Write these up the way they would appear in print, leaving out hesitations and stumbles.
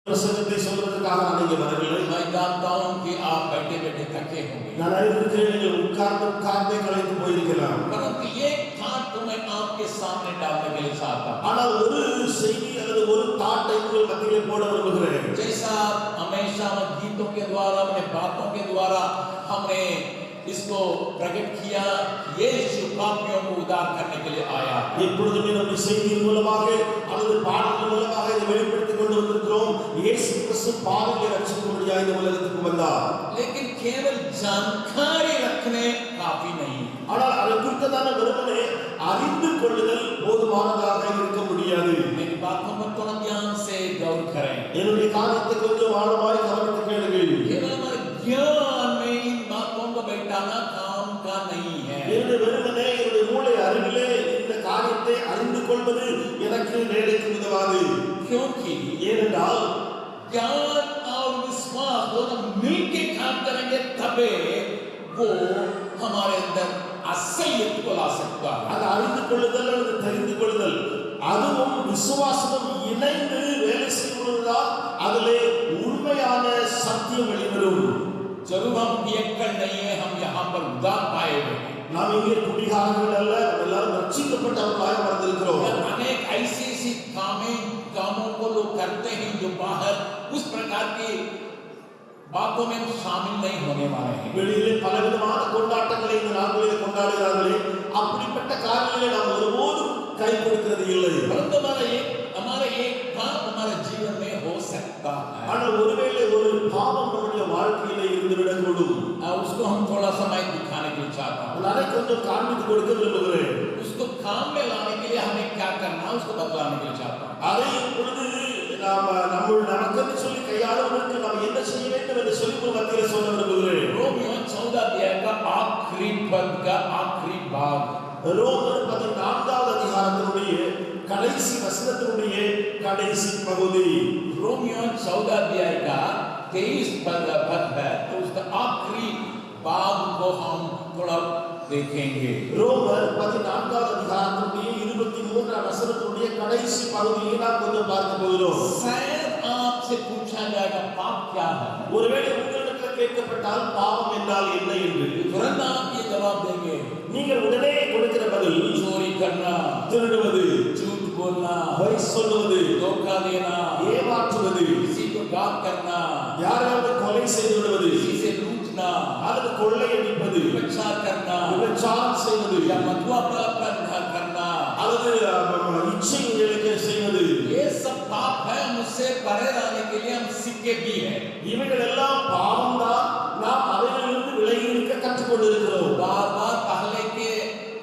பிரசங்கத்தை சொல்வதற்காக நான் இங்கே வரவில்லை. मैं जानता हूं कि आप बैठे बैठे थके होंगे, நான் அறிந்திருக்கிறேன் நீங்கள் உட்கார்ந்தே களைத்து போயிருக்கலாம். परंतु एक थाट को मैं आपके सामने डालने के लिए चाहता हूं. ஆனால் ஒரு செய்தி அல்லது ஒரு தாட்டை உங்கள் மத்தியிலே போட விரும்புகிறேன். जैसा हमेशा गीतों के द्वारा, अपने बातों के द्वारा हमने इसको प्रकट किया, यीशु पापियों को उद्धार करने के लिए आया. இப்பொழுதுமே நம்முடைய செய்தியின் மூலமாக அல்லது பாடல்கள் மூலமாக இதை வெளிப்படுத்திக் கொண்டு வந்திருக்கிறோம். இயேசு கிறிஸ்து பாவிகளை ரட்சிக்கும்படியாக இந்த உலகத்துக்கு வந்தார். लेकिन केवल जानकारी रखने काफी नहीं. ஆனால் அதை குறித்ததான வெறுமனே அறிந்து கொள்ளுதல் போதுமானதாக இருக்க முடியாது. मेरी बातों पर थोड़ा ध्यान से गौर करें. என்னுடைய காரியத்தை கொஞ்சம் ஆழமாய் கவனித்து கேளுங்கள். केवल हमारे ज्ञान में इन बातों को बैठाना काम का नहीं है. என்னுடைய வெறுமனே என்னுடைய மூளை அறிவிலே இந்த காரியத்தை அறிந்து கொள்வது எனக்கு வேலைக்கு உதவாது. क्योंकि ஏனென்றால் ज्ञान और विश्वास दोनों मिलकर काम करेंगे तबे वो हमारे अंदर असलियत को ला सकता है. அது அறிந்து கொள்ளுதல் அல்லது தெரிந்து கொள்ளுதல் அதுவும் விசுவாசமும் இணைந்து வேலை செய்வதால் அதிலே உண்மையான சத்தியம் வெளிவரும். जरूर हम पियक्कड़ नहीं है, हम यहाँ पर उद्धार पाए हुए हैं. நாம் இங்கே குடிகாரர்கள் அல்ல, எல்லாரும் ரட்சிக்கப்பட்டவர்களாக வந்திருக்கிறோம். अनेक ऐसी कामों को लोग करते हैं जो बाहर उस प्रकार की बातों में शामिल नहीं होने वाले हैं. வெளியிலே பலவிதமான கொண்டாட்டங்களை இந்த நாட்களில் கொண்டாடுகிறார்களே, அப்படிப்பட்ட காரியங்களை நாம் ஒருபோதும் கை கொடுக்கிறது இல்லை. परंतु हमारा एक पाप हमारे जीवन में हो सकता है. ஆனால் ஒருவேளை ஒரு பாவம் நம்முடைய வாழ்க்கையிலே இருந்து விடக்கூடும். उसको हम थोड़ा समय दिखाने के लिए चाहता हूँ. அதை கொஞ்சம் காண்பித்து கொடுக்க விரும்புகிறேன். उसको काम में लाने के लिए हमें क्या करना है उसको बतलाने के लिए चाहता हूँ. அதை இப்பொழுது நமக்கு சொல்லி கையாளுவதற்கு நாம் என்ன செய்ய வேண்டும் என்று சொல்லி மத்தியில் சொல்ல விரும்புகிறேன். रोमियो 14 अध्याय का आखिरी पद का आखिरी भाग. ரோமர் 14வது அதிகாரத்தினுடைய கடைசி வசனத்தினுடைய கடைசி பகுதி. रोमियो 14 अध्याय का 23 पद है, तो उसका आखिरी भाग को हम थोड़ा देखेंगे. ரோமர் 14வது அதிகாரத்தினுடைய 23ஆம் வசனத்தினுடைய கடைசி பகுதியை நாம் கொஞ்சம் பார்க்க போகிறோம். शायद आपसे पूछा जाएगा पाप क्या है. ஒருவேளை உங்களிடத்தில் கேட்கப்பட்டால் பாவம் என்றால் என்ன என்று तुरंत आप ये जवाब देंगे, நீங்கள் உடனே கொடுக்கிற பதில் चोरी करना, திருடுவது, झूठ बोलना, பொய் சொல்லுவது, धोखा देना, ஏமாற்றுவது, किसी को घात करना, யாராவது கொலை செய்து விடுவது, किसी से लूटना, அல்லது கொள்ளையடிப்பது, व्यभिचार करना, விபச்சாரம் செய்வது, या मधुआ करना, அல்லது இச்சைகளுக்கு செய்வது, ये सब पाप है. मुझसे परे रहने के लिए हम सीखे भी हैं. இவைகள் எல்லாம் பாவம் தான். நாம் அவைகளிலிருந்து விலகி இருக்க கற்றுக்கொண்டிருக்கிறோம். बार-बार पहले के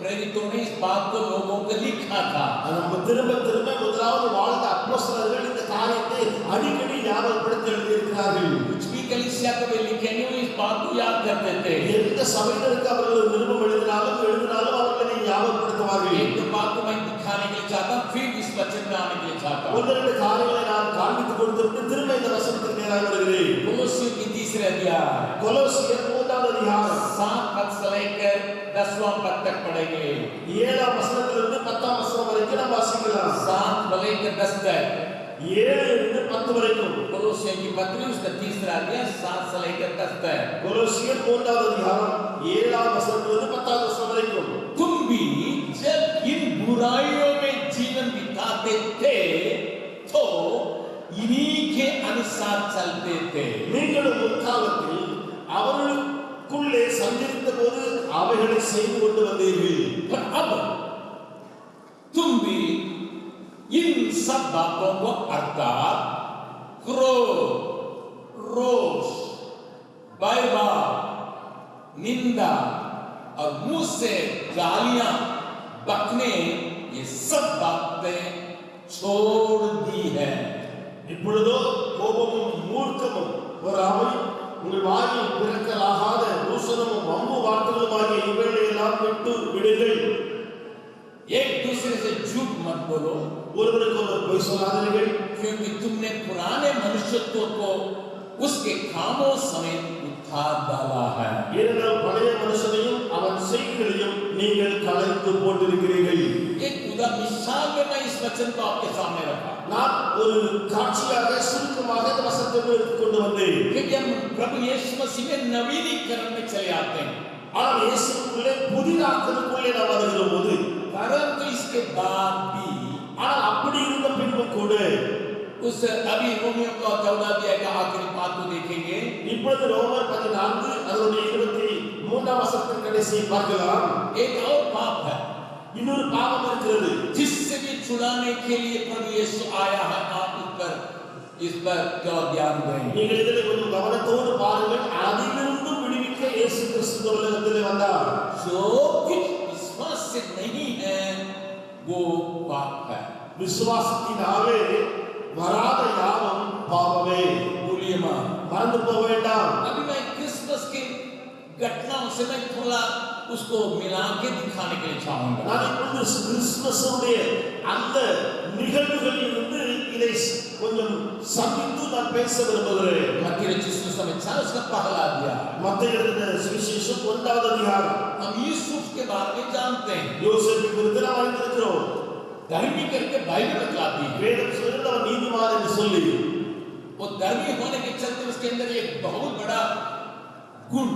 प्रेरितों ने इस बात को लोगों को लिखा था. நம்ம திரும்ப திரும்ப முதலாவது வாழ்ந்த அப்போஸ்தலர்கள் இந்த காரியத்தை அடிக்கடி ஞாபகப்படுத்தி எழுதியிருக்கிறார்கள். कुछ भी कलीसिया को वे लिखेंगे वो इस बात को याद करते थे. எந்த சபையினருக்கு அவர்கள் நிருபம் எழுதினாலும் அவர்களை ஞாபகப்படுத்துவார்கள். एक तो बात को मैं दिखाने के लिए चाहता हूँ, फिर इस वचन में आने के लिए चाहता हूँ. ஒன்று காரியங்களை நான் காண்பித்துக் கொடுத்துவிட்டு திரும்ப இந்த வசனத்துக்கு நேராக வருகிறேன். कोलोसियों की 3 अध्याय, கொலோசியர் 3வது அதிகாரம் 7 पद से लेकर 10वां पद तक पढ़ेंगे. 7ஆம் வசனத்திலிருந்து 10ஆம் வசனம் வரைக்கும் நாம் வாசிக்கலாம். 7 से लेकर 10 तक. 7 இருந்து 10 வரைக்கும். कोलोसियों की पत्री उसका 3 अध्याय 7 से लेकर 10 तक. கொலோசியர் 3வது அதிகாரம் 7ஆம் வசனத்திலிருந்து 10ஆம் வசனம் வரைக்கும். तुम भी जब इन बुराइयों में जीवन बिताते थे तो इन्हीं के अनुसार चलते थे. நீங்களும் முற்காலத்தில் அவர்களுக்குள்ளே சஞ்சரித்த போது அவைகளை செய்து கொண்டு வந்தீர்கள். पर अब तुम भी इन सब बातों को अर्थात क्रोध, रोष, बैरबाद, निंदा और मुंह से गालियां बकने, ये सब बातें छोड़ दी है. இப்பொழுதோ கோபமும் மூர்க்கமும் பொறாமை உங்கள் வாயில் பிறக்கலாகாத தூஷணமும் வம்பு வார்த்தைகளுமாகிய இவைகளை எல்லாம் விட்டு விடுங்கள். एक दूसरे से झूठ मत बोलो, ஒருவருக்கு ஒருவர் பொய் சொல்லாதீர்கள். क्योंकि तुमने पुराने मनुष्यत्व को उसके कामों समेत उतार डाला है. ஏனென்றால் பழைய மனுஷனையும் அவன் செய்கைகளையும் நீங்கள் களைந்து போட்டிருக்கிறீர்கள். एक उदाहरण मिसाल में मैं इस वचन को आपके सामने रखा நான் ஒரு காட்சியாக சுருக்கமாக இந்த வசனத்தை எடுத்துக்கொண்டு வந்தேன். क्योंकि हम प्रभु यीशु मसीह में नवीनीकरण में चले आते हैं ஆனால் இயேசுவுக்குள்ளே புதிதாக்குதலுக்குள்ளே நாம் வருகிற போது परंतु इसके बाद भी ஆனால் அப்படி இருந்த பின்பும் கூட उस अभी रोमियो का 14 अध्याय का आखिरी बात को देखेंगे இப்பொழுது ரோமர் 14 அதனுடைய 23ஆம் வசனத்தின் கடைசியை பார்க்கலாம். एक और पाप है இன்னொரு பாவம் இருக்கிறது जिससे भी छुड़ाने के लिए प्रभु यीशु आया है आप इस पर क्या ध्यान दें நீங்கள் இதிலே கொஞ்சம் கவனத்தோடு பாருங்கள். அதிலிருந்து விடுவிக்க இயேசு கிறிஸ்து உலகத்திலே வந்தார். जो कुछ विश्वास से नहीं है वो पाप है விசுவாசத்தினாலே வராத யாவும் பாவமே. बोलिए मां மறந்து போக வேண்டாம். अभी मैं क्रिसमस की घटनाओं से मैं थोड़ा उसको मिला के दिखाने के लिए चाहूंगा நான் இப்பொழுது கிறிஸ்துமஸுடைய அந்த நிகழ்வுகளில் இருந்து இதை கொஞ்சம் சந்தித்து நான் பேச விரும்புகிறேன். मत्ती रचित सुसमाचार उसका पहला अध्याय மத்தேயு எழுதின சுவிசேஷம் 1வது அதிகாரம். हम यूसुफ के बारे में जानते हैं யோசேப்பு குறித்து நாம் அறிந்திருக்கிறோம். धर्मी करके बाइबल बतलाती है வேதம் சொல்கிறது அவர் நீதிமான் என்று சொல்லி वो धर्मी होने के चलते उसके अंदर एक बहुत बड़ा गुण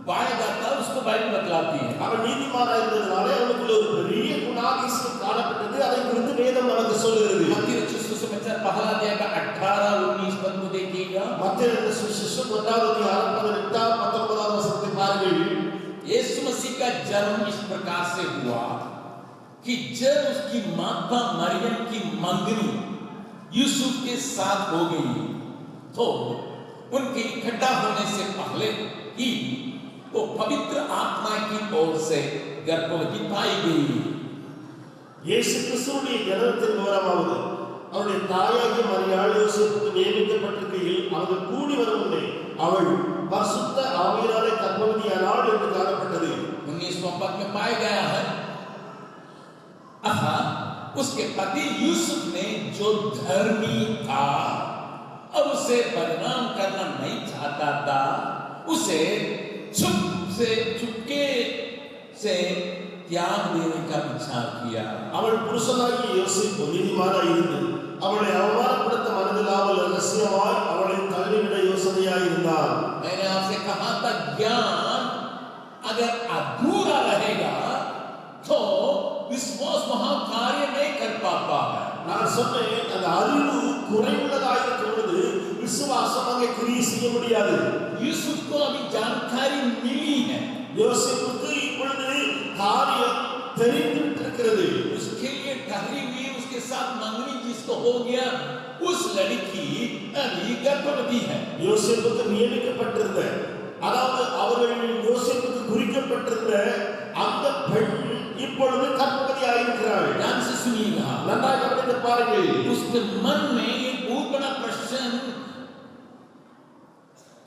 पाया जाता है उसको बाइबल बतलाती है அவர் நீதிமானாக இருந்ததனாலே அவனுக்குள்ள ஒரு பெரிய குணாதிசயம் காணப்பட்டது. அதை குறித்து வேதம் நமக்கு சொல்கிறது. मत्ती रचित सुसमाचार पहला अध्याय का 18-19 पद को देखिएगा மத்தேயு எழுதின சுவிசேஷம் 1வது அதிகாரம் 18-19 வசனத்தை பாருங்கள். यीशु मसीह का जन्म इस प्रकार से हुआ कि जब उसकी माता मरियम की मंगनी यूसुफ के साथ हो गई तो उनके इकट्ठा होने से पहले ही वो पवित्र आत्मा की ओर से गर्भवती पाई गई இயேசு கிறிஸ்துவின் ஜனனத்தின் விவரமாவது அவருடைய தாயாகிய மரியாள் யோசேப்புக்கு நியமிக்கப்பட்டிருக்கையில் அவர்கள் கூடி வரும் முன்னே அவள் பரிசுத்த ஆவியினாலே கர்ப்பவதியானாள் என்று காணப்பட்டது. 19 पद में पाया गया है उसके पति यूसुफ ने जो धर्मी था अब उसे बदनाम करना नहीं चाहता था उसे चुपके से त्याग देने का विचार किया அவள் புருஷனாகிய யோசேப்பு நீதிமானாய் இருந்து அவளை அவமானப்படுத்த மனதில்லாமல் ரகசியமாய் அவளை தள்ளிவிட யோசனையாய் இருந்தார். मैंने आपसे कहा था ज्ञान अगर अधूरा रहेगा तो विश्वास वहां कार्य नहीं कर पाता है. நான் சொன்னேன் அந்த அறிவு குறைவுள்ளதாக இருக்கும் பொழுது விசுவாசம் அங்கே கிரியை செய்ய முடியாது. यूसुफ को अभी जानकारी मिली है யோசேப்புக்கு இப்பொழுது காரியம் தெரிந்திருக்கிறது. उसके लिए ठहरी हुई उसके साथ मंगनी जिसको हो गया उस लड़की अभी गर्भवती है. யோசேப்புக்கு நியமிக்கப்பட்டிருந்த அதாவது அவர்கள் யோசேப்புக்கு குறிக்கப்பட்டிருந்த அந்த பெண் இப்பொழுது கர்ப்பவதியாக இருக்கிறாள். ध्यान से सुनिएगा நன்றாக கவனித்து பாருங்கள். उसके मन में एक बहुत बड़ा प्रश्न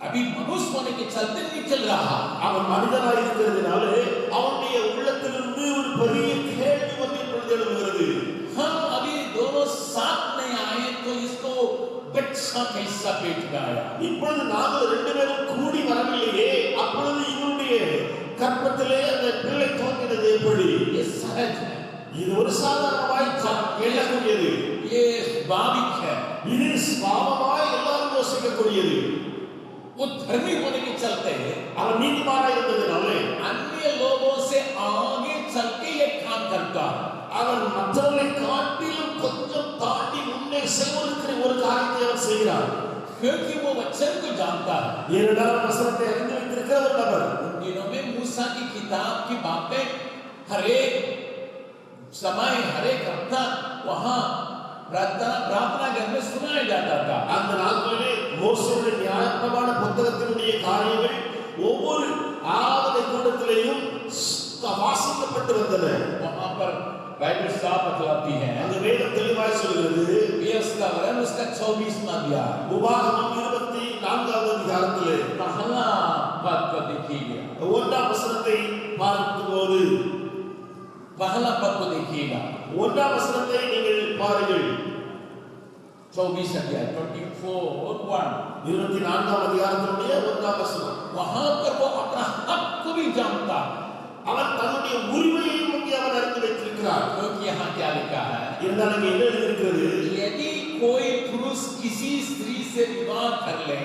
अभी मनुष्य होने के चलते निकल रहा அவன் மனிதனாய் இருக்கிறதுனாலே அவனுடைய உள்ளத்திலிருந்து ஒரு பெரிய கேள்வி வந்து இப்பொழுது எழுகிறது. हम अभी दोनों साथ नहीं आए तो इसको बच्चा कैसा पेट में आया இப்பொழுது நாங்கள் ரெண்டு பேரும் கூடி வரவில்லையே அப்பொழுது இவனுடைய கர்ப்பத்திலே அந்த பிள்ளை தோன்றினது எப்படி? ये सहज है இது ஒரு சாதாரணமாய் எண்ணக்கூடியது. ये स्वाभाविक है இது சுபாவமாய் எல்லாரும் யோசிக்கக்கூடியது. वो धर्मी होने के चलते அவன் நீதிமானாய் இருந்ததினாலே अन्य लोगों से आगे चल के ये काम करता அவன் மற்றவர்களை காட்டிலும் கொஞ்சம் தாண்டி முன்னே செல்வதற்கு ஒரு காரியத்தை அவன் செய்கிறான். क्योंकि वो वचन को जानता है. ஏனென்றால் வசனத்தை அறிந்து வைத்திருக்கிற ஒரு நபர். उन दिनों में मूसा की किताब की बातें हरेक समय हरेक हफ्ता वहां प्रार्थना घर में सुनाया जाता था. அந்த நாட்களிலே மோசேயுடைய நியாயப்பிரமாண புத்தகத்தினுடைய காரியங்கள் ஒவ்வொரு ஆராதனை கூட்டத்திலேயும் வாசிக்கப்பட்டு வந்தன. वहां पर बाइबल साफ बतलाती है அந்த வேதம் தெளிவாய் சொல்கிறது. उसका वरन उसका 24वां अध्याय உபாகமம் 24வது அதிகாரத்திலே पहला पद को देखिएगा. 1ஆம் வசனத்தை பார்க்கும்போது पहला पद को देखिएगा 1ஆம் வசனத்தை நீங்கள் பாருங்கள். 24 अध्याय 24:1 24ஆம் அதிகாரத்தினுடைய 1ஆம் வசனம். वहां पर वो अपना हक को भी जानता है. அவன் தன்னுடைய உரிமையையும் இங்கே அவர் அறிந்து வைத்திருக்கிறார். क्योंकि यहाँ क्या लिखा है, இருந்தால் இங்கே என்ன எழுதியிருக்கிறது, यदि कोई पुरुष किसी स्त्री से विवाह कर ले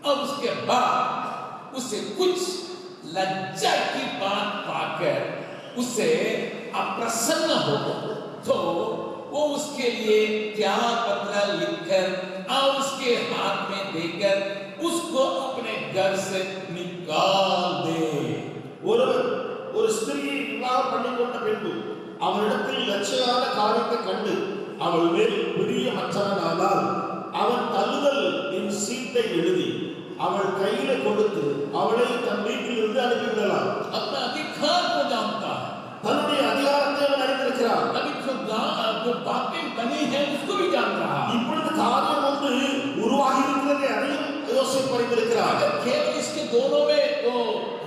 और उसके बाद उसे कुछ लज्जा की बात पाकर उसे अप्रसन्न हो तो वो उसके लिए त्याग पत्र लिखकर और उसके हाथ में देकर उसको अपने घर से निकाल दे. ஒருவர் ஒரு ஸ்திரியை விவாகம் பண்ணிக்கொண்ட பின்பு அவனிடத்தில் லட்சையான காரியத்தை கண்டு அவள் மேல் பிரியமற்றவனானால் அவன் தள்ளுதல் என் சீட்டை எழுதி அவள் கையில கொடுத்து அவளை தன் வீட்டிலிருந்து அனுப்பிவிடலாம். अपना अधिकार को जानता है, தன்னுடைய அதிகாரத்தை அவன் அறிந்திருக்கிறான். अभी जो बातें बनी है उसको भी जान रहा है. இப்பொழுது காரியம் ஒன்று உருவாகி இருக்கிறது, அதையும் யோசிப்பு அறிந்திருக்கிறார். अगर केवल इसके दोनों में वो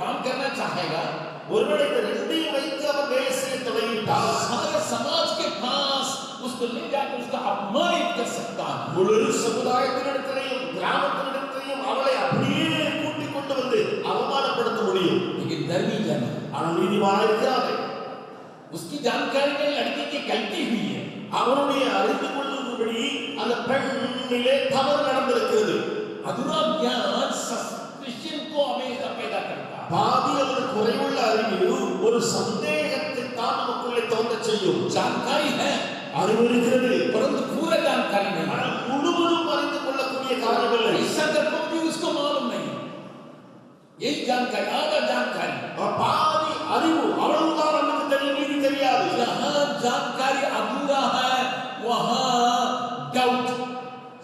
काम करना चाहेगा, ஒருவேளை இந்த ரெண்டையும் வைத்து அவன் வேலை செய்ய தொடங்கிவிட்டால் सारे समाज के पास उसको ले जाकर उसका अपमानित कर सकता है. முழு சமுதாயத்தினிடத்திலையும் கிராமத்தினிடத்திலையும் அவளை அப்படியே கூட்டிக் கொண்டு வந்து அவமானப்படுத்த முடியும். लेकिन धर्मी जन ஆனால் நீதிமானாக இருக்கிறார். उसकी जानकारी में लड़की की गलती हुई है, அவனுடைய அறிந்து கொள்ளும்படி அந்த பெண்ணிலே தவறு நடந்திருக்கிறது. अधूरा ज्ञान सस्पिशन को हमेशा पैदा करता है. பாதி அல்லது குறைவுள்ள அறிவு ஒரு சந்தேகத்தை தான் நமக்குள்ளே தோன்றச் செய்யும். जानकारी है அறிவு இருக்கிறது, परंतु पूरा जानकारी नहीं. ஆனால் முழுவதும் அறிந்து கொள்ளக்கூடிய காரியம் இல்லை. ऐसा करके भी उसको मालूम नहीं. यही जानकारी, आधा जानकारी, பாதி அறிவு அவ்வளவுதான் நமக்கு தெரியும், மீதி தெரியாது. जहां जानकारी अधूरा है वहां डाउट,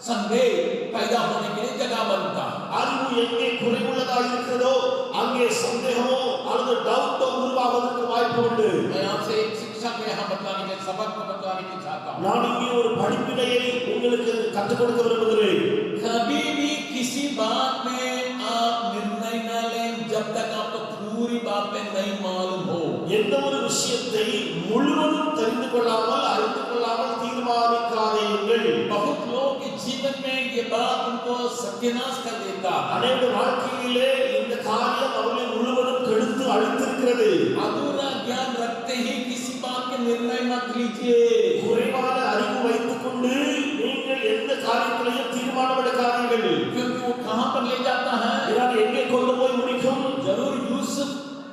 संदेह पैदा होने के लिए जगह बनता है. அறிவு எங்கே குறைவுள்ளதாக இருக்கிறதோ அங்கே சந்தேகமோ அல்லது டவுட்டோ உருவாவதற்கு வாய்ப்பு உண்டு. मैं आपसे एक शिक्षा को यहाँ बतलाने के सबक को बतलाने की चाहता हूँ. நான் இங்கே ஒரு படிப்பினையை உங்களுக்கு கற்றுக் கொடுக்க விரும்புகிறேன். कभी भी किसी बात में आप निर्णय न लें जब तक आपको पूरी बातें नहीं मालूम हो. எந்த ஒரு விஷயத்தை முழுவதும் தெரிந்து கொள்ளாமல் அறிந்து கொள்ளாமல் தீர்மானிக்காதீர்கள். बहुत लोगों के जीवन में ये बात उनको सत्यानाश कर देता. அநேக வாழ்க்கையிலே இந்த காரியம் அவர்களை முழுவதும் கெடுத்து அழித்திருக்கிறது. अधूरा ज्ञान रखते ही किसी बात के निर्णय मत लीजिए. குறைவான அறிவு வைத்துக் கொண்டு நீங்கள் எந்த காரியத்திலையும் தீர்மானம் எடுக்காதீர்கள். क्योंकि वो कहां पर ले जाता है, இதனால் எங்கே கொண்டு போய் முடிக்கும்? जरूर यूसुफ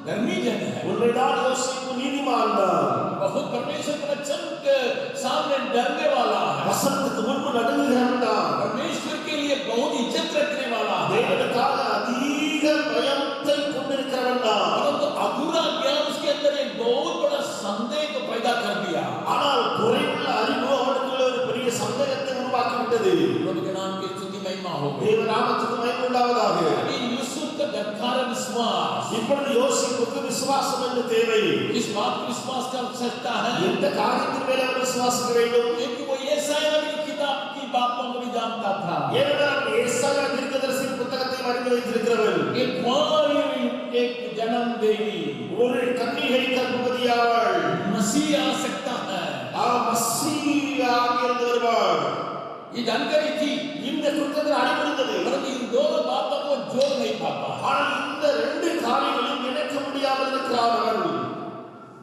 धर्मी जन है, உண்மைதான் யோசிப்பு நீதிமான் தான். बहुत परमेश्वर के वचन के सामने डरने वाला है, வசனத்துக்கு முன்பு நடுங்குகிறவன் தான். परमेश्वर के लिए बहुत इज्जत रखने वाला है. தேவனுக்காக அதிக பயத்தை கொண்டிருக்கிறவன் தான். परंतु अधूरा ज्ञान उसके अंदर एक बहुत बड़ा संदेह को पैदा कर दिया. ஆனால் குறைவுள்ள அறிவு அவனுக்குள்ள ஒரு பெரிய சந்தேகத்தை உருவாக்கிவிட்டது. प्रभु के नाम की स्तुति महिमा हो. தேவ நாமத்துக்கு மகிமை உண்டாவதாக. अभी यूसुफ का गद्दार विश्वास, இப்பொழுது யோசிப்புக்கு விசுவாசம் என்று தேவை. इस बात को विश्वास कर सकता है எந்த காரியத்தின் மேல் அவர் விசுவாசிக்க வேண்டும்? क्योंकि वो यशायाह नबी की किताब की बातों को भी जानता था. ஏனென்றால் ஏசாயா தீர்க்கதரிசியின் புத்தகத்தை அறிந்து வைத்திருக்கிறவன். एक कुंवारी एक जन्म देगी, ஒரு கன்னிகை கர்ப்பவதியாவாள். मसीह आ सकता है. மசீயாக இருந்து வருவாள். ये जानकारी थी, இந்த புத்தகத்தில் அறிந்திருந்தது. परंतु इन दोनों बातों को जोड़ नहीं पाता. ஆனால் இந்த ரெண்டு காரியங்களையும் இணைக்க முடியாமல் இருக்கிறார் அவள்.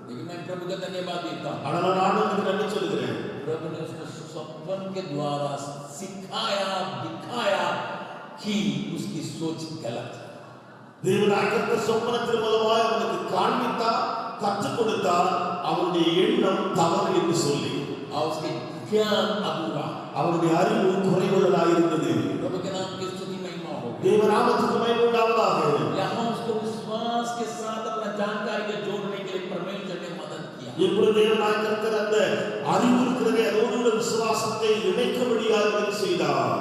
लेकिन मैं प्रभु का धन्यवाद देता हूँ, ஆனால் நான் உங்களுக்கு நன்றி சொல்கிறேன். प्रभु ने उसको स्वप्न के द्वारा सिखाया, दिखाया कि उसकी सोच गलत है. தேவனாகிய சொப்பனத்தின் மூலமாய் அவனுக்கு காண்பித்தார், கற்றுக் கொடுத்தார் அவனுடைய எண்ணம் தவறு என்று சொல்லி. और उसके ज्ञान अधूरा. அவனுடைய அறிவு குறைவுள்ளதாக இருந்தது. प्रभु के नाम की स्तुति महिमा हो. தேவநாமத்துக்கு மகிமை உண்டாவதாக. यहाँ उसको विश्वास के साथ अपना जानकारी को जोड़ने के लिए परमेश्वर ने मदद किया. இப்பொழுது தேவனாகிய அந்த அறிவு இருக்கிறதே அதோடு விசுவாசத்தை இணைக்கும்படியாக உதவி செய்தார்.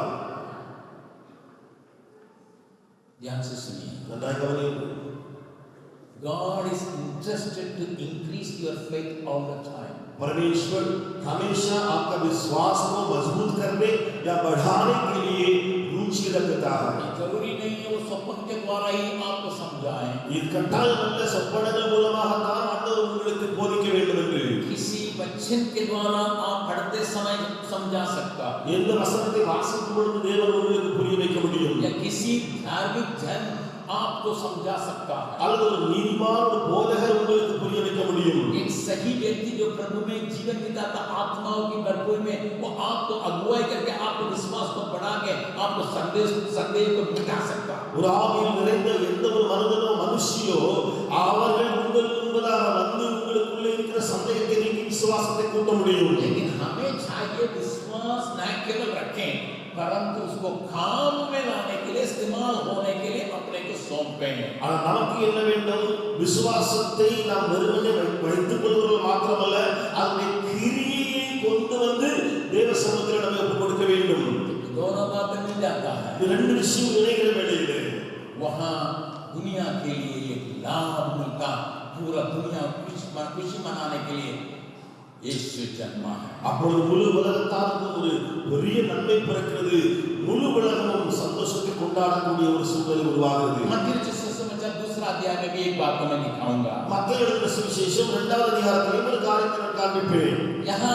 ध्यान से सुनिए. நன்றாக கவனியுங்கள். God is interested to increase your faith all the time. परमेश्वर हमेशा आपका विश्वास को मजबूत करने या बढ़ाने के लिए रुचि रखता है. जरूरी नहीं है वो स्वप्न के द्वारा ही आपको समझाएं. இது கட்டாயம் அல்ல, சொப்பனங்கள் மூலமாக தான் ஆண்டவர் உங்களுக்கு போதிக்க வேண்டும் என்று. किसी वचन के द्वारा आप पढ़ते समय समझा सकता है, எந்த வசனத்தை வாசிக்கும் பொழுது தேவன் உங்களுக்கு புரிய வைக்க முடியும். या किसी धार्मिक जन आपको समझा सकता है। அல்லது ஒரு நீதிமான ஒரு போதகர் உங்களுக்கு புரிய வைக்க முடியும். एक सही व्यक्ति जो प्रभु में जीवन बिताता आत्माओं की भरपूर में, वो आपको अगुवाई करके आपको विश्वास को बढ़ा के आपको संदेश को मिटा सकता है। ஒரு ஆவியில் நிறைந்த எந்த ஒரு மனிதனோ மனுஷியோ அவர்கள் உங்களுக்கு முன்பதாக வந்து உங்களுக்குள்ளே இருக்கிற சந்தேகத்தை நீக்கி விசுவாசத்தை கூட்ட முடியும். लेकिन हमें चाहिए विश्वास न केवल रखें, परंतु उसको काम में लाने के लिए, इस्तेमाल होने के लिए अपने को सौंपें। ஆனால் நமக்கு என்ன வேண்டும்? விசுவாசத்தை நாம் வெறுமனே வைத்துக் கொள்வது மாத்திரமல்ல, அதனை கிரியை கொண்டு வந்து தேவ சமூகத்தில் நம்ம ஒப்புக் கொடுக்க வேண்டும். दोनों बातें मिल जाता है। இந்த ரெண்டு விஷயம் இணைகிற வேளையிலே वहाँ दुनिया के लिए एक लाभ मिलता, पूरा दुनिया खुशी मनाने के लिए यीशु जन्मा है। அப்பொழுது முழு உலகத்தாருக்கு ஒரு பெரிய நன்மை பிறக்கிறது. முழு உலகமும் சந்தோஷத்தை கொண்டாடக்கூடிய ஒரு சூழ்நிலை உருவாகிறது. मत्ती सुसमाचार दूसरा अध्याय में भी एक बात को मैं दिखाऊंगा। மத்தேயு எழுதின சுவிசேஷம் 2வது அதிகாரத்தில் ஒரு காரியத்தை நான் காண்பிப்பேன். यहाँ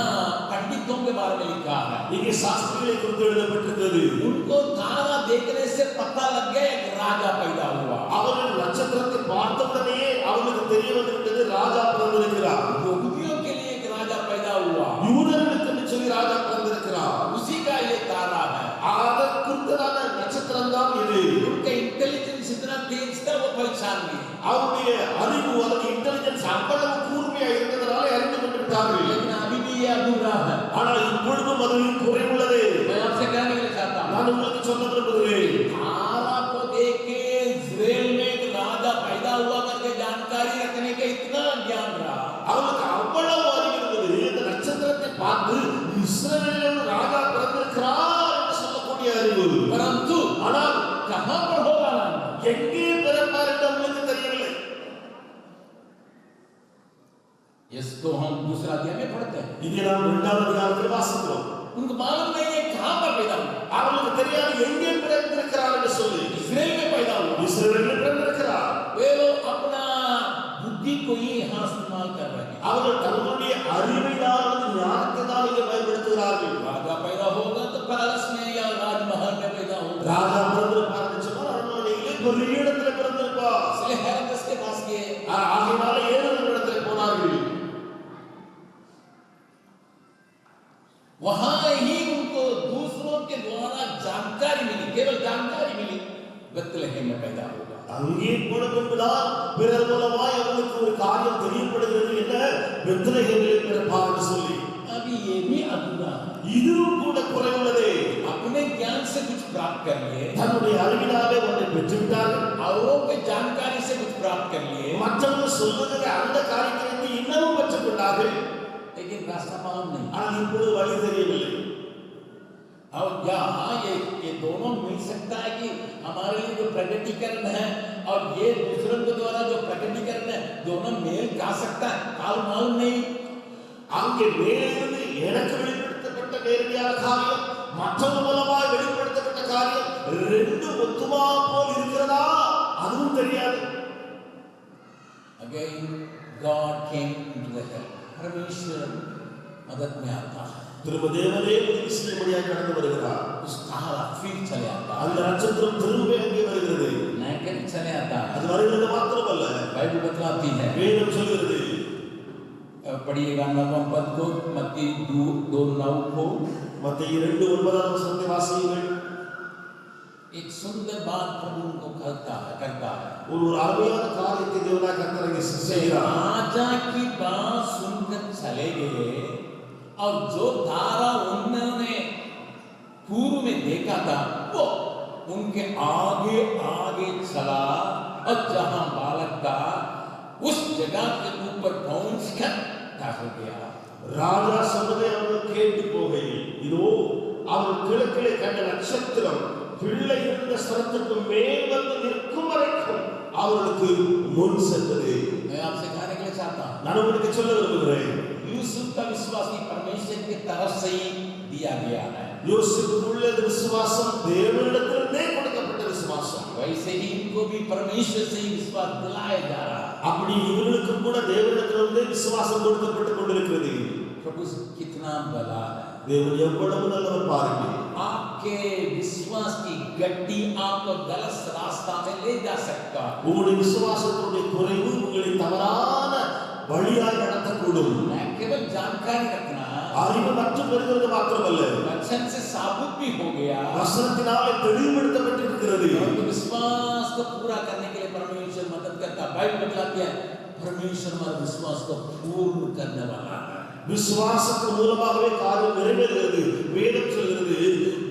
पंडितों के बारे में लिखा है। இங்கே சாஸ்திரிகளை குறித்து எழுதப்பட்டிருக்கிறது. उनको तारा देखने से पता लग गया एक राजा पैदा हुआ। அவர்கள் நட்சத்திரத்தை பார்த்தவுடனே அவர்களுக்கு தெரிய வந்துவிட்டது ராஜா பிறந்திருக்கிறார். यहूदियों के लिए एक राजा पैदा हुआ, யூதர்களுக்கு சொல்லி ராஜா பிறந்திருக்கிறார். उसी का ये तारा है। அதற்குத்தான நட்சத்திரம் தான் இது. उनका इंटेलिजेंस इतना तेज था वो पहचान लिए। அவருடைய அறிவு அல்லது இன்டெலிஜென்ஸ் அவ்வளவு கூர்மையா இருந்ததனால அறிந்து கொண்டிருந்தார்கள். लेकिन अभी भी ये अधूरा है। ஆனால் இப்பொழுதும் அதில் குறைவுள்ளது. मैं आपसे कहने के लिए चाहता हूँ, நான் உங்களுக்கு சொல்ல விரும்புகிறேன். तारा को देख के इस्राएल में एक राजा पैदा हुआ करके जानकारी रखने का इतना ज्ञान रहा। அவருக்கு अவ்வளவு அறிவு இருந்தது. இந்த நட்சத்திரத்தை பார்த்து இஸ்ரவேலில் ஒரு ராஜா பிறந்திருக்கிறார் என்று சொல்லக்கூடிய அறிவு. परंतु ஆனால் कहाँ पर होगा ना, எங்கே பிறப்பார் என்று அவங்களுக்கு தெரியவில்லை. इसको हम दूसरा अध्याय में पढ़ते हैं। இதை நாம் 2வது அதிகாரத்தில் வாசிக்கிறோம். उनको मालूम नहीं है कहाँ पर पैदा हुआ। அவங்களுக்கு தெரியாது எங்கே பிறந்திருக்கிறார் என்று சொல்லி. इस्राएल में पैदा हुआ। இஸ்ரவேலில் பிறந்திருக்கிறார். वे लोग अपना बुद्धि को ही यहाँ इस्तेमाल कर रहे हैं। அவர்கள் தங்களுடைய அறிவை தான் ஞானத்தை தான் இங்கே பயன்படுத்துகிறார்கள். राजा पैदा होगा तो पैलेस में या राजमहल में पैदा होगा। ராஜா பிறந்திருப்பார் என்று சொன்னால் அரண்மனையிலே பெரிய இடத்துல பிறந்திருப்பார். इसलिए हेरोदेस के पास गए। ஆகையினால ஏரோது இடத்துல போனார்கள். वहां ही उनको दूसरों के द्वारा जानकारी मिली, केवल जानकारी मिली, बेथलेहम में पैदा होगा। அங்கே போன பின்புதான் பிறர் மூலமாய் அவர்களுக்கு ஒரு காரியம் தெரியப்படுகிறது, என்ன பெத்லகேமிலே பிறப்பார் என்று சொல்லி. अभी ये भी अधूरा है। இதுவும் கூட குறைவுள்ளதே. अपने ज्ञान से कुछ प्राप्त कर लिए, தன்னுடைய அறிவினாலே ஒன்றை பெற்றுவிட்டார்கள். औरों के जानकारी से कुछ प्राप्त कर लिए, மற்றவர்கள் சொல்லுகிற அந்த காரியத்தை இன்னமும் பெற்றுக் கொண்டார்கள். लेकिन रास्ता मालूम नहीं। ஆனால் இப்பொழுது வழி தெரியவில்லை. और यहाँ ये दोनों मिल सकता है कि हमारे लिए जो प्रगटीकरण है और ये दूसरों के द्वारा जो प्रगटीकरण है, दोनों मेल खा सकता है, मालूम नहीं। அங்கே மேலிருந்து எனக்கு வெளிப்படுத்தப்பட்ட நேரடியான காரியம், மற்றவர்கள் மூலமாய் வெளிப்படுத்தப்பட்ட காரியம் ரெண்டும் ஒத்துமா போல் இருக்கிறதா அதுவும் தெரியாது. Again God came into the help. परमेश्वर मदद में आता है। திரும்ப தேவனே உதவி செய்யும்படியாக கடந்து வருகிறார். उस तारा फिर चले आता है, அந்த நட்சத்திரம் திரும்ப அங்கே வருகிறது. लेकिन चले आता है। அது வருகிறது மாத்திரமல்ல, बाइबल बतलाती है, வேதம் சொல்கிறது. पढ़िएगा 9वां पद को, मत्ती 2:9 को। மத்தேயு 2:9 வாசியுங்கள். एक सुंदर बात प्रभु उनको करता है। ஒரு அருமையான காரியத்தை தேவனாய் கர்த்தர் இங்கே செய்கிறார். राजा की बात सुनकर चले गए और जो तारा उन्होंने पूर्व में देखा था वो उनके आगे आगे चला और जहां बालक था उस जगह के ऊपर पहुंचकर हो गया। ராஜா சொன்னதை அவர்கள் கேட்டு போகையில் இதோ அவர் கிழக்கிலே கண்ட நட்சத்திரம் பிள்ளை இருந்த ஸ்தலத்துக்கு மேல் வந்து நிற்கும் வரைக்கும் அவர்களுக்கு முன் சென்றது. मैं आपसे कहने के लिए चाहता हूं, நான் உங்களுக்கு சொல்ல விரும்புகிறேன், यूसुफ का विश्वास की परमेश्वर की तरफ से ही दिया गया है। யோசேப்புக்குள்ள விசுவாசம் தேவனிடத்திலிருந்தே கொடுக்கப்பட்ட விசுவாசம். वैसे ही इनको भी परमेश्वर से ही विश्वास दिलाया जा रहा है। அப்படி இவர்களுக்கு கூட தேவனிடத்திலிருந்தே விசுவாசம் கொடுக்கப்பட்டு கொண்டிருக்கிறது. प्रभु कितना भला है, தேவன் எவ்வளவு நல்லவர் பாருங்கள். आपके विश्वास की गड्डी आपको गलत रास्ता में ले जा सकता। உங்களுடைய விசுவாசத்தினுடைய குறைவு உங்களை தவறான வழியாய் நடத்தக்கூடும். केवल जानकारी रखना, அறிவு மற்றும் பெறுகிறது மாத்திரமல்ல, वचन से साबुत भी हो गया, வசனத்தினாலே தெளிவுபடுத்தப்பட்டிருக்கிறது. परंतु विश्वास को पूरा करने के लिए परमेश्वर मदद करता। बाइबल बतलाती है परमेश्वर हमारे विश्वास को पूर्ण करने वाला है। விசுவாசத்தின் மூலமாகவே காரியம் நிறைவேறுகிறது. வேதம் சொல்கிறது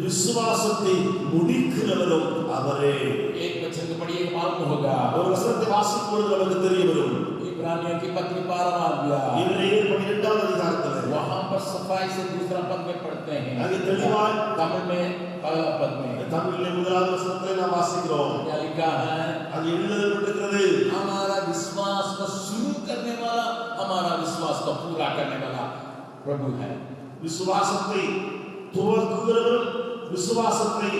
விசுவாசத்தை முடிக்கிறவரும் அவரே. एक वचन को पढ़िए मालूम होगा, ஒரு வசனத்தை வாசிக்கும் பொழுது நமக்கு தெரிய வரும். इब्रानियों की पत्री 12वां अध्याय, இப்ரேயர் 12வது அதிகாரத்தில் वहां पर सफाई से दूसरा पद में पढ़ते हैं, आगे तेलीवाय तमिल में पहला पद में தமிழிலே முதலாவது வசனத்தை நாம் வாசிக்கிறோம். क्या लिखा है? அது எழுதப்பட்டிருக்கிறது, हमारा विश्वास को शुरू करने वाला, हमारा विश्वास को पूरा करने वाला प्रभु है। விசுவாசத்தை துவக்குகிறவரும் விசுவாசத்தை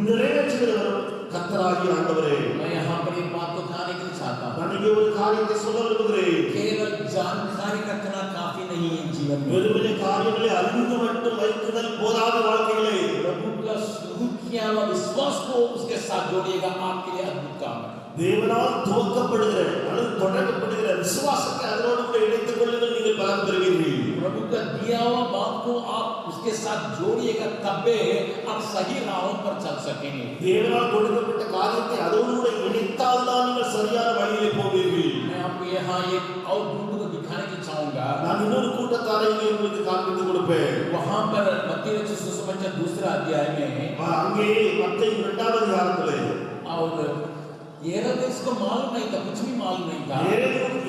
நிறைவேற்றுகிறவரும் கர்த்தராகிய ஆண்டவரே. मैं यहाँ पर एक बात को ध्यान के लिए चाहता हूँ, நான் இங்கே ஒரு காரியத்தை சொல்ல விரும்புகிறேன். केवल जानकारी रखना काफी नहीं है जीवन में। வெறுமனே காரியங்களை அறிந்து மட்டும் வைக்குதல் போதாது வாழ்க்கையிலே. प्रभु का शुरू किया हुआ विश्वास को उसके साथ जोड़िएगा, आपके लिए अद्भुत काम है। தேவனால் துவக்கப்படுகிற அல்லது தொடங்கப்படுகிற விசுவாசத்தை அதனோடு கூட இணைத்துக் கொள்ளுங்கள், நீங்கள் பலன் பெறுவீர்கள். प्रभु का दिया हुआ बात को आप उसके साथ जोड़िएगा, तबे आप सही राहों पर चल सकेंगे। தேவனால் கொடுக்கப்பட்ட காரியத்தை அதோடு கூட இணைத்தால் தான் நீங்கள் சரியான வழியிலே போவீர்கள். मैं आपको यहाँ एक और ग्रुप को दिखाने की चाहूंगा। நான் இன்னொரு கூட்டத்தாரை இங்கே உங்களுக்கு காண்பித்து கொடுப்பேன். वहां पर मत्ती रचित सुसमाचार दूसरा अध्याय में, அங்கே மத்தேயு 2வது அதிகாரத்திலே और हेरोदेस को मालूम नहीं था, कुछ भी मालूम नहीं था।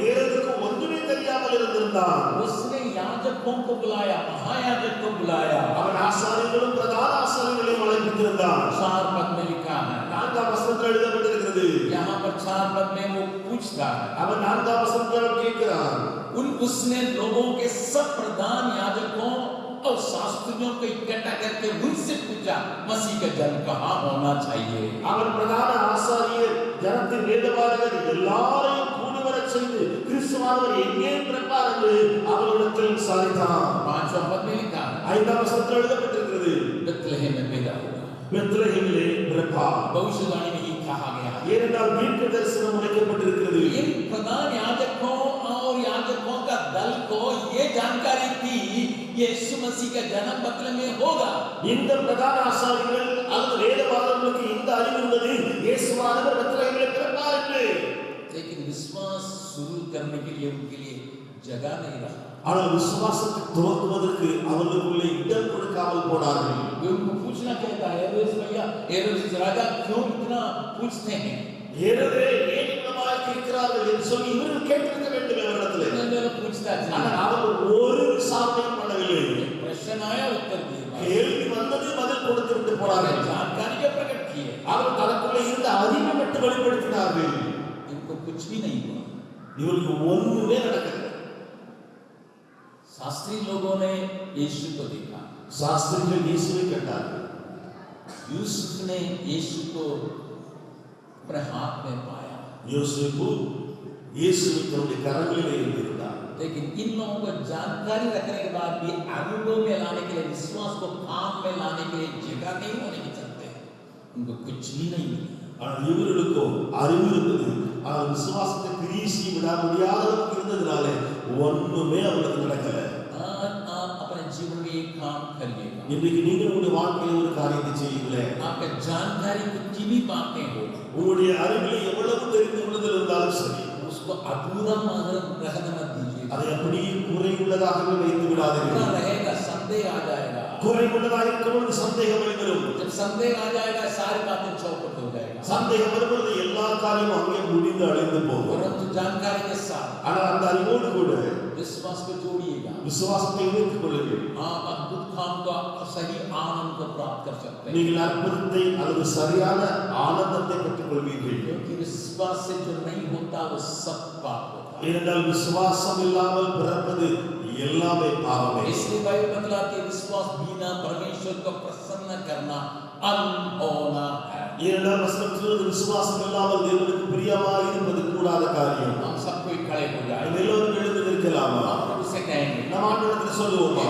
ஏரோதுக்கு ஒன்றுமே தெரியாமல் இருந்திருந்தான். उसने याजकों को बुलाया, महायाजक को बुलाया। அவன் ஆசாரியர்களும் பிரதான ஆசாரியர்களையும் அழைப்பித்திருந்தான். 4 पद में लिखा है, 4ஆம் வசனத்தில் எழுதப்பட்டிருக்கிறது. यहाँ पर 4 पद में वो पूछता है, அவன் 4ஆம் வசனத்தில் கேட்கிறான். उसने लोगों के सब प्रधान याजकों और शास्त्रियों को इकट्ठा करके उनसे पूछा, मसीह का जन्म कहाँ होना चाहिए? அவன் பிரதான ஆசாரியர் ஜனத்தின் வேதபாரகர் எல்லாரையும் கூடி வரச் செய்து கிறிஸ்துவானவர் எங்கே பிறப்பார் என்று அவர்களிடத்தில் விசாரித்தான். 5वां पद में लिखा है, 5ஆம் வசனத்தில் எழுதப்பட்டிருக்கிறது, बेथलेहम में पैदा हुआ। பெத்லகேமிலே பிறப்பார். भविष्यवाणी में ये कहा गया है। ஏனென்றால் தீர்க்க தரிசனம் உரைக்கப்பட்டிருக்கிறது. इन प्रधान याजकों और याजकों का दल को ये जानकारी थी यीशु मसीह का जन्म बेथलेहम में होगा। இந்த பிரதான ஆசாரியர்கள் அல்லது வேதபாரகர்களுக்கு இந்த அறிவு இருந்தது, இயேசுவானவர் பெத்லகேமிலே பிறப்பார் என்று. लेकिन विश्वास शुरू करने के लिए उनके लिए जगह नहीं रहा। ஆனால் விசுவாசத்தை துவக்குவதற்கு அவர்களுக்குள்ளே இடம் கொடுக்காமல் போனார்கள். वे उनको पूछना कहता है, हेरोदेस भैया, हेरोदेस राजा क्यों इतना पूछते हैं? ஏறவே ஏன் இவ்வளவாய் கேட்கிறார்கள் என்று சொல்லி இவர்கள் கேட்டிருக்க வேண்டும் அவரிடத்திலே. मैंने पूछता था, ஆனால் அவர்கள் ஒரு விசாரணையும் பண்ணவில்லை. प्रश्न आया उत्तर दिए, கேள்வி வந்தது, பதில் கொடுத்து விட்டு போனார்கள். जानकारी का प्रकट किए, அவர்கள் தனக்குள்ளே இருந்த அறிவை மட்டும் வெளிப்படுத்தினார்கள். इनको कुछ भी नहीं हुआ। இவருக்கு ஒண்ணுமே நடக்கல. शास्त्री लोगों ने यीशु को देखा, சாஸ்திரிகள் இயேசுவை கண்டார்கள். यूसुफ ने यीशु को अपने हाथ में पाया, யோசேப்பு இயேசுவை தன்னுடைய கரங்களிலே இருந்திருந்தார். लेकिन इन लोगों को जानकारी रखने के बाद भी अनुभव में लाने के लिए, विश्वास को काम में लाने के लिए जगह नहीं होने के चलते उनको कुछ भी नहीं मिला। ஆனால் இவர்களுக்கோ அறிவு இருந்தது, ஆனால் விசுவாசத்தை கிரீசி விட முடியாத அளவுக்கு இருந்ததுனாலே ஒண்ணுமே அவர்களுக்கு நடக்கல. आज आप अपने जीवन में एक काम करिएगा, இன்றைக்கு நீங்கள் உங்களுடைய வாழ்க்கையில் ஒரு காரியத்தை செய்யுங்களேன். आपका जानकारी कुछ भी बातें हो, உங்களுடைய அறிவிலே எவ்வளவு தெரிந்து கொள்ளுதல் இருந்தாலும் சரி, उसको अधूरा रहने मत दीजिए। அதை அப்படியே குறைவுள்ளதாகவே வைத்து अधूरा விடாதீர்கள். रहेगा, संदेह आ जाएगा। குறைவுள்ளதாக இருக்கும்போது சந்தேகம் வரும். जब संदेह आ जाएगा, सारी बातें चौपट हो जाएगा। சந்தேகம் வரும்போது எல்லா காரியமும் அங்கே முடிந்து அழிந்து போகும். परंतु जानकारी के साथ ஆனால் அந்த அறிவோடு கூட विश्वास को जोड़िएगा, விசுவாசத்தை இணைத்துக் கொள்ளுங்கள். आप अद्भुत काम का सही आनंद को प्राप्त कर सकते हैं। நீங்கள் அற்புதத்தை அல்லது சரியான ஆனந்தத்தை பெற்றுக் கொள்வீர்கள். क्योंकि विश्वास से जो नहीं होता वो सब पाप होता है। ஏனென்றால் விசுவாசம் இல்லாமல் பிறப்பது எல்லாமே பாவமே. इसलिए बाइबल बतलाती है, विश्वास बिना परमेश्वर को प्रसन्न करना अनहोना है। ஏனென்றால் வசனம் சொல்வது விசுவாசம் இல்லாமல் தேவனுக்கு பிரியமாய் இருப்பது கூடாத காரியம். हम सब कोई खड़े हो जाए, எல்லோரும் எழுந்து நிற்கலாமா? आप प्रभु से कहेंगे, நம்ம ஆண்டவரிடத்தில் சொல்லுவோமா?